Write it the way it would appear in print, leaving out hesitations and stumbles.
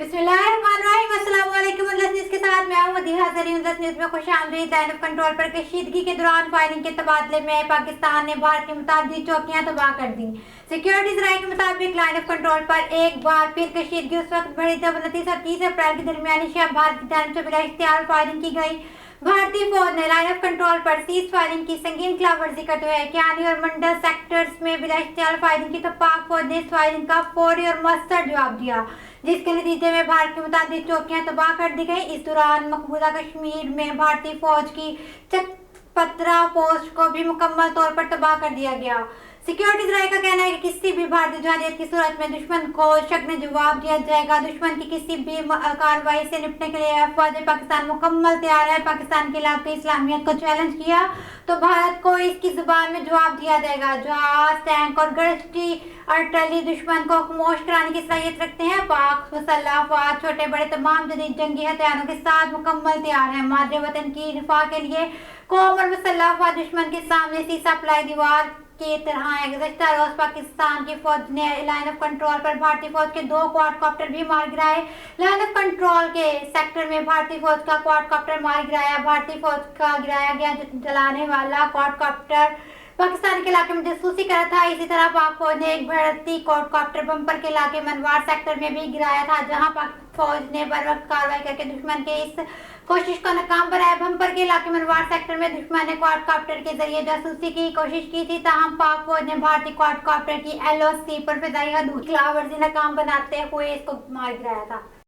बिस्मिल्लाहिर्रहमानिर्रहीम। अस्सलाम वालेकुम। न्यूज़ के साथ मैं हूं मदीहा ज़रीन। न्यूज़ में खुशामदीद। लाइन ऑफ कंट्रोल पर कशीदगी के दौरान फायरिंग के तबादले में पाकिस्तान ने भारत की मुताबिक चौकियां तबाह कर दी। सिक्योरिटी ज़राए के मुताबिक लाइन ऑफ कंट्रोल पर एक बार फिर कशीदगी उस वक्त बढ़ी जब 29 और 30 अप्रैल के दरमियानी शब भारत की जानिब से बिला इख्तियार फायरिंग की गई। भारतीय फौज ने लाइन ऑफ कंट्रोल पर सीज फायरिंग की संगीन खिलाफवर्जी करते हुए कियानी और मंडल सेक्टर्स में बिला इख्तियार फायरिंग की तो पाक फौज ने इस फायरिंग का फौरी और मौसर जवाब दिया, जिसके नतीजे में भारत के मुताबिक चौकियां तबाह कर दी गई। इस दौरान मकबूजा कश्मीर में भारतीय फौज की चकपत्रा पोस्ट को भी मुकम्मल तौर पर तबाह कर दिया गया। सिक्योरिटी ज़राए का कहना है कि किसी भी भारतीय जरहानियत की सूरत में दुश्मन को शक में जवाब दिया जाएगा। दुश्मन की किसी भी कार्रवाई से निपटने के लिए फौज पाकिस्तान मुकम्मल तैयार है। पाकिस्तान के इलाके इस्लामियत को चैलेंज किया तो भारत को इसकी जुबान में जवाब दिया जाएगा। जहाज, टैंक और गश्ती आर्टिलरी दुश्मन को खामोश कराने की सलाहियत रखते हैं। पाक मुसल्लह अफवाज छोटे बड़े तमाम जदीद जंगी हथियारों के साथ मुकम्मल तैयार है। मादरे वतन की रिफा के लिए कौम और मुसल्लह अफवाज दुश्मन के सामने सीसा पलाई दीवार की तरह है। गुज़श्ता रोज पाकिस्तान की फौज ने लाइन ऑफ कंट्रोल पर भारतीय फौज के 2 क्वाडकॉप्टर भी मार गिराए। लाइन ऑफ कंट्रोल के सेक्टर में भारतीय फौज का क्वाडकॉप्टर मार गिराया। भारतीय फौज का गिराया गया जलाने वाला क्वाडकॉप्टर पाकिस्तान के इलाके में जासूसी कर रहा था। इसी तरह पाक फौज ने एक भारतीय क्वाडकॉप्टर बम्पर के इलाके मनवार सेक्टर में भी गिराया था, जहां पाक फौज ने बर वक्त कार्रवाई करके दुश्मन के इस कोशिश को नाकाम बनाया। बम्पर के इलाके मनवार सेक्टर में दुश्मन ने क्वाडकॉप्टर के जरिए जासूसी की कोशिश की थी, ताहम पाक फौज ने भारतीय क्वाडकॉप्टर की LOC पर फिजाई हदूद की खिलाफवर्जी नाकाम बनाते हुए इसको मार गिराया था।